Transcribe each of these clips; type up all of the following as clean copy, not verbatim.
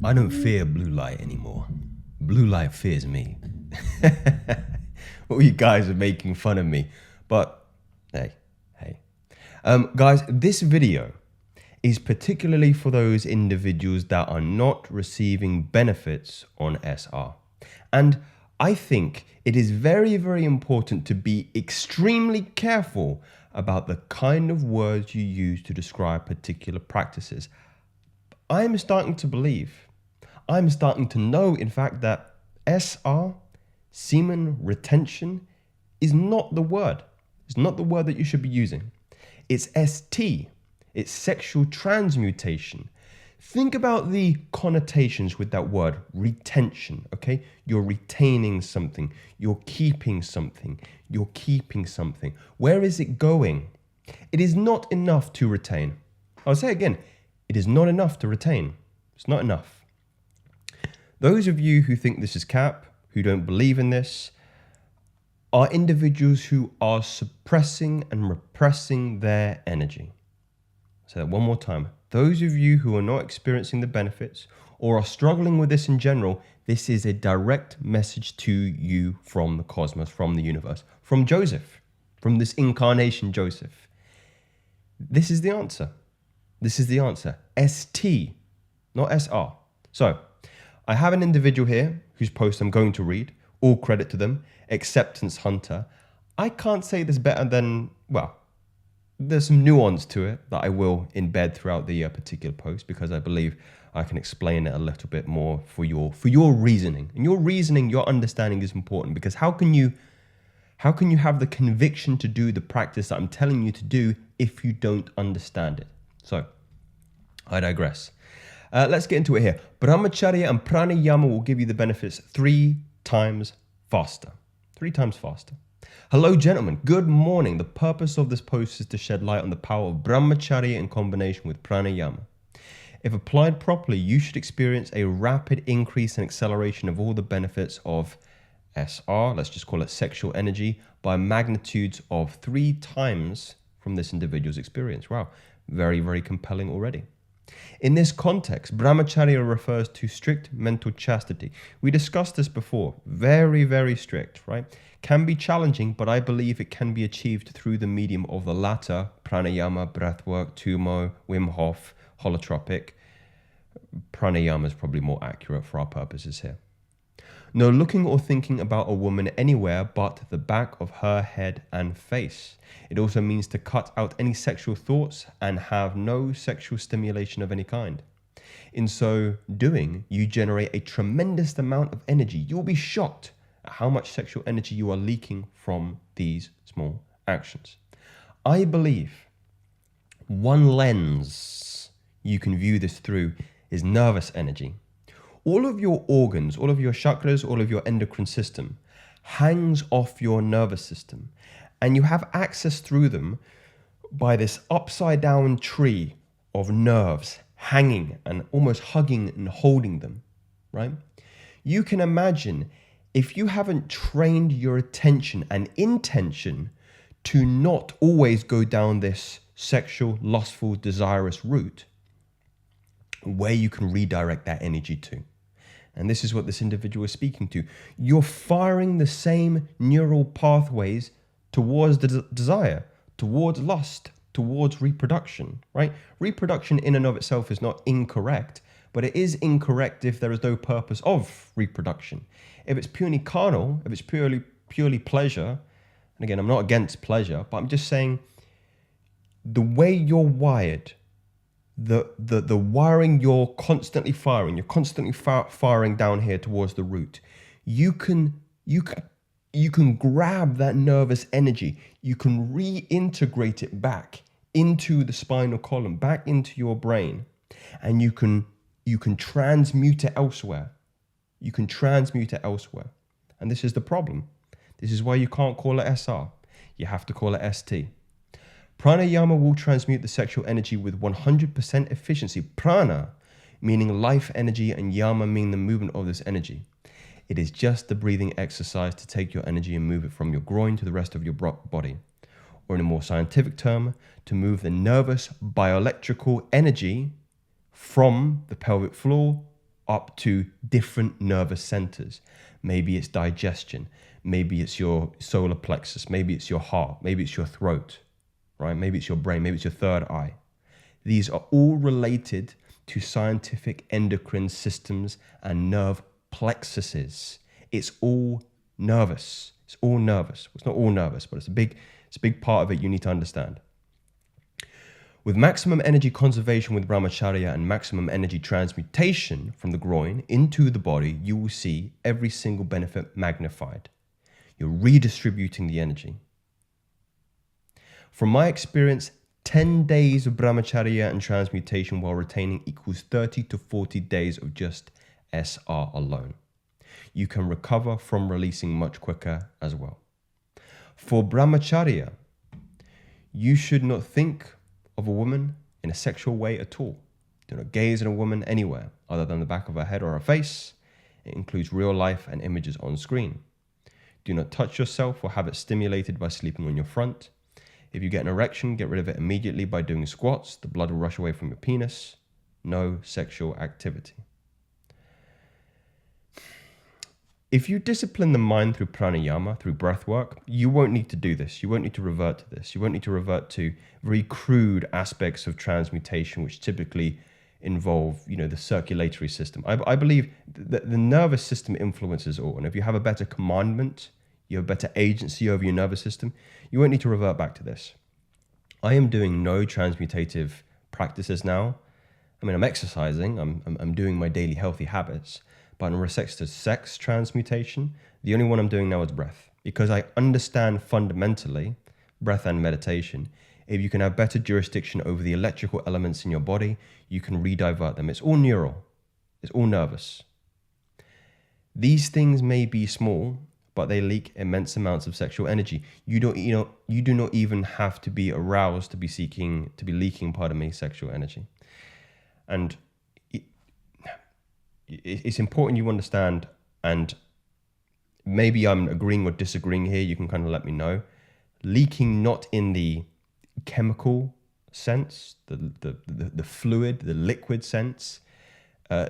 I don't fear blue light anymore. Blue light fears me. All you guys are making fun of me. But hey. Guys, this video is particularly for those individuals that are not receiving benefits on SR. And I think it is very, very important to be extremely careful about the kind of words you use to describe particular practices. I'm starting to know, in fact, that SR, semen retention, is not the word. It's not the word that you should be using. It's ST. It's sexual transmutation. Think about the connotations with that word, retention, okay? You're retaining something. You're keeping something. You're keeping something. Where is it going? It is not enough to retain. I'll say again, it is not enough to retain. It's not enough. Those of you who think this is cap, who don't believe in this, are individuals who are suppressing and repressing their energy. I'll say that one more time. Those of you who are not experiencing the benefits or are struggling with this in general, this is a direct message to you from the cosmos, from the universe, from Joseph, from this incarnation Joseph. This is the answer. This is the answer. ST, not SR. So, I have an individual here whose post I'm going to read. All credit to them. Acceptance Hunter. I can't say this better than, well, there's some nuance to it that I will embed throughout the particular post because I believe I can explain it a little bit more for your reasoning. And your reasoning, your understanding is important because how can you have the conviction to do the practice that I'm telling you to do if you don't understand it? So, I digress. Let's get into it here. Bramacharya and Pranayama will give you the benefits 3 times faster. 3 times faster. Hello, gentlemen. Good morning. The purpose of this post is to shed light on the power of Bramacharya in combination with Pranayama. If applied properly, you should experience a rapid increase and acceleration of all the benefits of SR, let's just call it sexual energy, by magnitudes of 3 times from this individual's experience. Wow. Very, very compelling already. In this context, Bramacharya refers to strict mental chastity. We discussed this before. Very, very strict, right? Can be challenging, but I believe it can be achieved through the medium of the latter, pranayama, breathwork, tumo, Wim Hof, holotropic. Pranayama is probably more accurate for our purposes here. No looking or thinking about a woman anywhere but the back of her head and face. It also means to cut out any sexual thoughts and have no sexual stimulation of any kind. In so doing, you generate a tremendous amount of energy. You'll be shocked at how much sexual energy you are leaking from these small actions. I believe one lens you can view this through is nervous energy. All of your organs, all of your chakras, all of your endocrine system hangs off your nervous system. And you have access through them by this upside down tree of nerves hanging and almost hugging and holding them, right? You can imagine if you haven't trained your attention and intention to not always go down this sexual, lustful, desirous route, where you can redirect that energy to. And this is what this individual is speaking to. You're firing the same neural pathways towards the desire, towards lust, towards reproduction, right? Reproduction in and of itself is not incorrect, but it is incorrect if there is no purpose of reproduction. If it's purely carnal, if it's purely pleasure, and again, I'm not against pleasure, but I'm just saying the way you're wired, the wiring you're constantly firing down here towards the root. You can grab that nervous energy. You can reintegrate it back into the spinal column, back into your brain, and you can transmute it elsewhere. You can transmute it elsewhere. And this is the problem. This is why you can't call it SR. You have to call it ST. Pranayama will transmute the sexual energy with 100% efficiency. Prana, meaning life energy, and yama, meaning the movement of this energy. It is just the breathing exercise to take your energy and move it from your groin to the rest of your body. Or in a more scientific term, to move the nervous bioelectrical energy from the pelvic floor up to different nervous centers. Maybe it's digestion, maybe it's your solar plexus, maybe it's your heart, maybe it's your throat, right? Maybe it's your brain, maybe it's your third eye. These are all related to scientific endocrine systems and nerve plexuses. It's all nervous. It's all nervous. It's not all nervous, but it's a big part of it you need to understand. With maximum energy conservation with Bramacharya and maximum energy transmutation from the groin into the body, you will see every single benefit magnified. You're redistributing the energy. From my experience, 10 days of Bramacharya and transmutation while retaining equals 30 to 40 days of just SR alone. You can recover from releasing much quicker as well. For Bramacharya, you should not think of a woman in a sexual way at all. Do not gaze at a woman anywhere other than the back of her head or her face. It includes real life and images on screen. Do not touch yourself or have it stimulated by sleeping on your front. If you get an erection, get rid of it immediately by doing squats. The blood will rush away from your penis. No sexual activity. If you discipline the mind through pranayama, through breath work, you won't need to do this. You won't need to revert to this. You won't need to revert to very crude aspects of transmutation, which typically involve, the circulatory system. I believe that the nervous system influences all. And if you have a better commandment, you have better agency over your nervous system, you won't need to revert back to this. I am doing no transmutative practices now. I'm exercising, I'm doing my daily healthy habits. But in respect to sex transmutation, the only one I'm doing now is breath. Because I understand fundamentally, breath and meditation, if you can have better jurisdiction over the electrical elements in your body, you can redivert them. It's all neural. It's all nervous. These things may be small, but they leak immense amounts of sexual energy. You do not even have to be aroused to be leaking sexual energy. And it's important you understand, and maybe I'm agreeing or disagreeing here, you can kind of let me know. Leaking not in the chemical sense, the fluid, the liquid sense,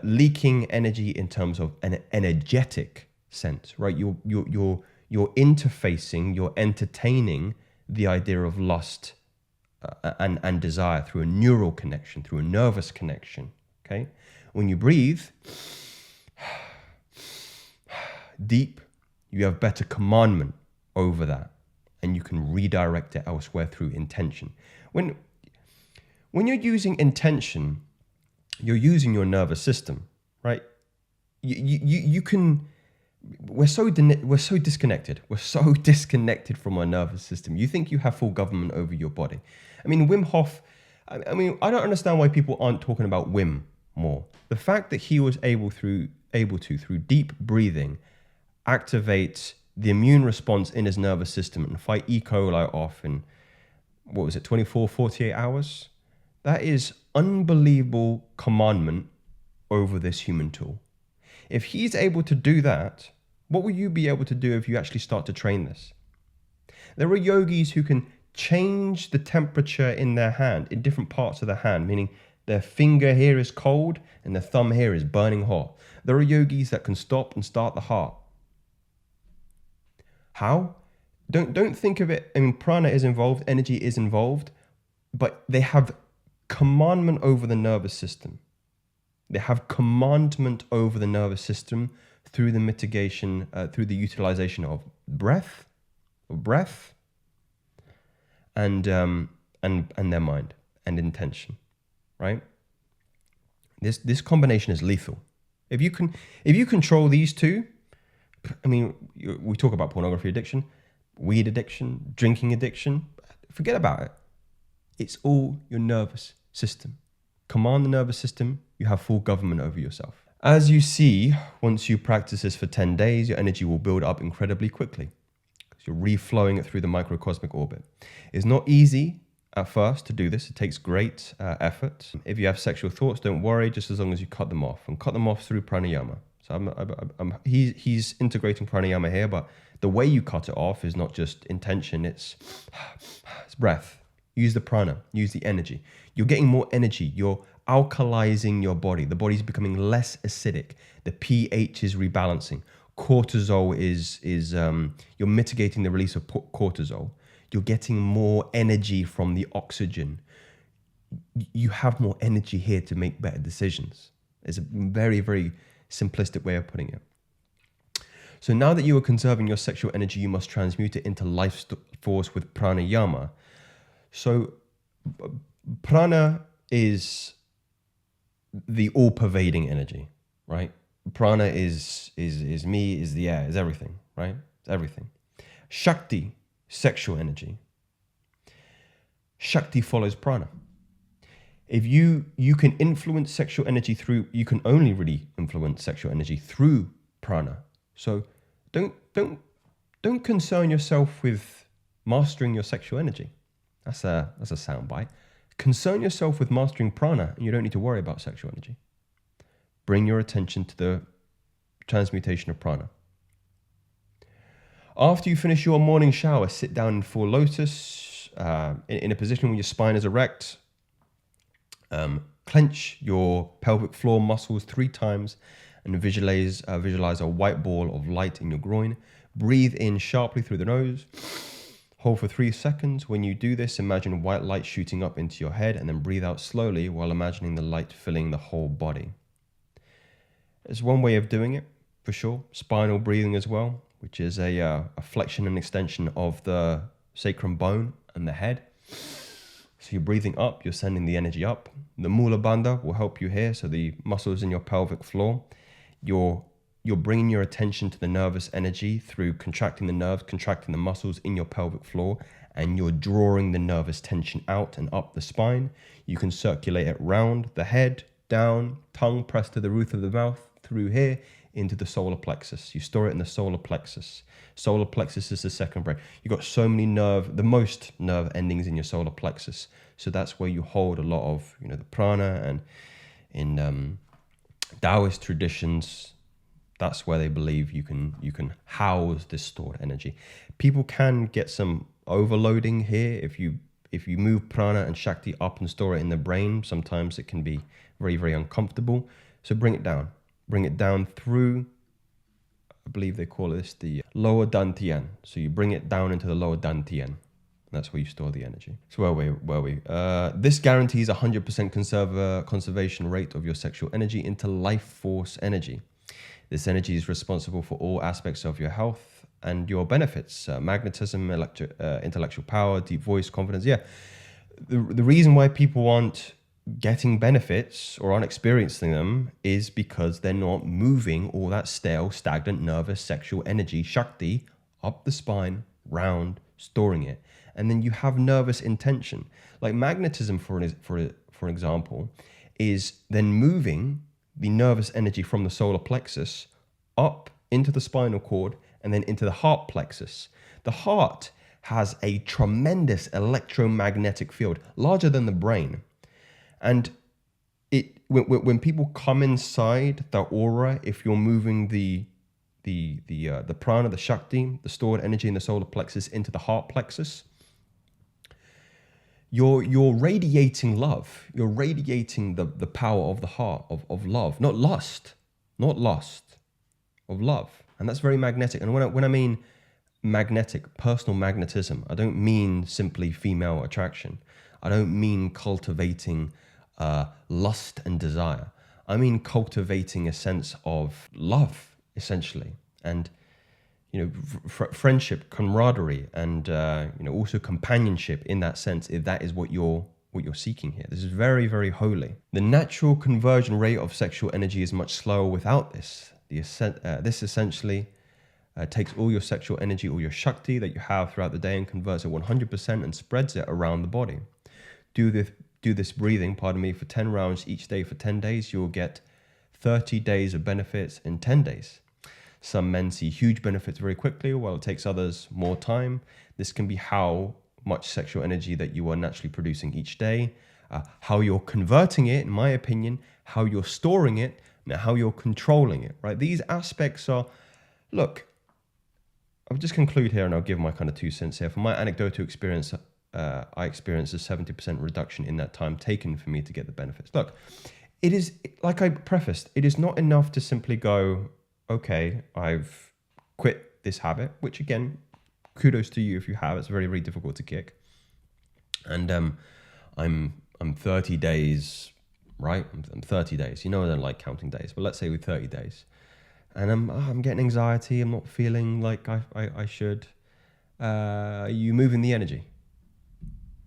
leaking energy in terms of an energetic sense, right? You're interfacing, you're entertaining the idea of lust and desire through a neural connection, through a nervous connection, okay? When you breathe deep, you have better commandment over that, and you can redirect it elsewhere through intention. When you're using intention, you're using your nervous system, right? You can. We're so disconnected. We're so disconnected from our nervous system. You think you have full government over your body. Wim Hof. I don't understand why people aren't talking about Wim more. The fact that he was able to, through deep breathing, activate the immune response in his nervous system and fight E. coli off in, 24, 48 hours? That is unbelievable commandment over this human tool. If he's able to do that, what will you be able to do if you actually start to train this? There are yogis who can change the temperature in their hand, in different parts of the hand, meaning their finger here is cold and their thumb here is burning hot. There are yogis that can stop and start the heart. How? Don't think of it, prana is involved, energy is involved, but they have commandment over the nervous system. They have commandment over the nervous system through the mitigation, through the utilization of breath, and their mind and intention, right? This combination is lethal. If you control these two, we talk about pornography addiction, weed addiction, drinking addiction. Forget about it. It's all your nervous system. Command the nervous system, you have full government over yourself. As you see, once you practice this for 10 days, your energy will build up incredibly quickly. You're reflowing it through the microcosmic orbit. It's not easy at first to do this. It takes great effort. If you have sexual thoughts, don't worry, just as long as you cut them off. And cut them off through pranayama. So he's integrating pranayama here, but the way you cut it off is not just intention, it's breath. Use the prana, use the energy. You're getting more energy. You're alkalizing your body. The body's becoming less acidic. The pH is rebalancing. Cortisol is you're mitigating the release of cortisol. You're getting more energy from the oxygen. You have more energy here to make better decisions. It's a very, very simplistic way of putting it. So now that you are conserving your sexual energy, you must transmute it into life force with pranayama. So prana is the all-pervading energy, right? Prana is me, is the air, is everything, right? It's everything. Shakti, sexual energy. Shakti follows prana. If you can influence sexual energy through, you can only really influence sexual energy through prana. So don't concern yourself with mastering your sexual energy. That's a soundbite. Concern yourself with mastering prana, and you don't need to worry about sexual energy. Bring your attention to the transmutation of prana. After you finish your morning shower, sit down in full lotus, in a position where your spine is erect. Clench your pelvic floor muscles 3 times and visualize a white ball of light in your groin. Breathe in sharply through the nose. Hold for 3 seconds. When you do this, imagine white light shooting up into your head, and then breathe out slowly while imagining the light filling the whole body. It's one way of doing it, for sure. Spinal breathing as well, which is a flexion and extension of the sacrum bone and the head. So you're breathing up, you're sending the energy up. The Mula Bandha will help you here. So the muscles in your pelvic floor, you're bringing your attention to the nervous energy through contracting the nerves, contracting the muscles in your pelvic floor, and you're drawing the nervous tension out and up the spine. You can circulate it round the head, down, tongue pressed to the roof of the mouth, through here, into the solar plexus. You store it in the solar plexus. Solar plexus is the second brain. You've got so many the most nerve endings in your solar plexus. So that's where you hold a lot of, the prana, and in Taoist traditions, that's where they believe you can house this stored energy. People can get some overloading here. If you move prana and shakti up and store it in the brain, sometimes it can be very, very uncomfortable. So bring it down. Bring it down through, I believe they call this the lower dantian. So you bring it down into the lower dantian. That's where you store the energy. So where were we? This guarantees 100% conservation rate of your sexual energy into life force energy. This energy is responsible for all aspects of your health and your benefits. Magnetism, intellectual power, deep voice, confidence. Yeah. The reason why people aren't getting benefits or aren't experiencing them is because they're not moving all that stale, stagnant, nervous, sexual energy, shakti, up the spine, round, storing it. And then you have nervous intention. Like magnetism, for example, is then moving the nervous energy from the solar plexus up into the spinal cord and then into the heart plexus. The heart has a tremendous electromagnetic field, larger than the brain. And when people come inside the aura, if you're moving the prana, the shakti, the stored energy in the solar plexus into the heart plexus, you're radiating love. You're radiating the power of the heart, of love, not lust, of love. And that's very magnetic. And when I mean magnetic, personal magnetism, I don't mean simply female attraction. I don't mean cultivating lust and desire. I mean cultivating a sense of love, essentially, and friendship, camaraderie, and also companionship in that sense. If that is what you're seeking here, this is very, very holy. The natural conversion rate of sexual energy is much slower without this. This essentially takes all your sexual energy, all your shakti that you have throughout the day, and converts it 100% and spreads it around the body. Do this breathing, for 10 rounds each day for 10 days. You'll get 30 days of benefits in 10 days. Some men see huge benefits very quickly, while it takes others more time. This can be how much sexual energy that you are naturally producing each day, how you're converting it, in my opinion, how you're storing it, and how you're controlling it, right? These aspects are, look, I'll just conclude here and I'll give my kind of 2 cents here. From my anecdotal experience, I experienced a 70% reduction in that time taken for me to get the benefits. Look, it is, like I prefaced, it is not enough to simply go, okay, I've quit this habit, which again, kudos to you if you have. It's very, very difficult to kick. And I'm 30 days, right? I'm 30 days. You know I don't like counting days, but let's say we're 30 days. And I'm getting anxiety. I'm not feeling like I should. You moving the energy.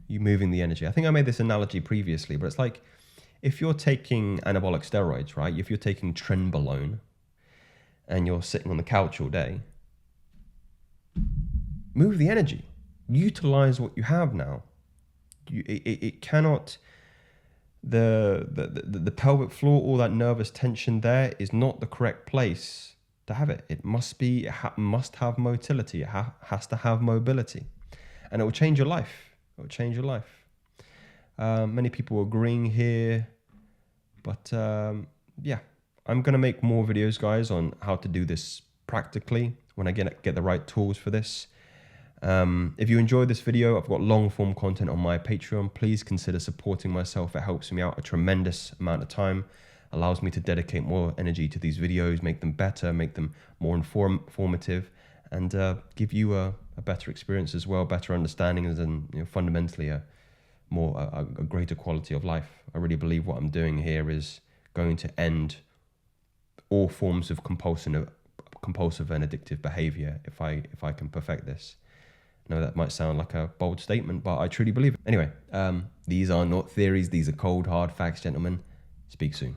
You moving the energy. I think I made this analogy previously, but it's like if you're taking anabolic steroids, right? If you're taking trenbolone and you're sitting on the couch all day, move the energy. Utilize what you have now. It cannot. The pelvic floor, all that nervous tension there is not the correct place to have it. It must be, must have motility. It has to have mobility, and it will change your life. It will change your life. Many people agreeing here, but yeah, I'm gonna make more videos, guys, on how to do this practically when I get the right tools for this. If you enjoyed this video, I've got long form content on my Patreon. Please consider supporting myself. It helps me out a tremendous amount of time, allows me to dedicate more energy to these videos, make them better, make them more informative, and give you a better experience as well, better understanding, and fundamentally a greater quality of life. I really believe what I'm doing here is going to end all forms of compulsive and addictive behavior if I can perfect this. I know that might sound like a bold statement, but I truly believe it. Anyway, these are not theories. These are cold, hard facts, gentlemen. Speak soon.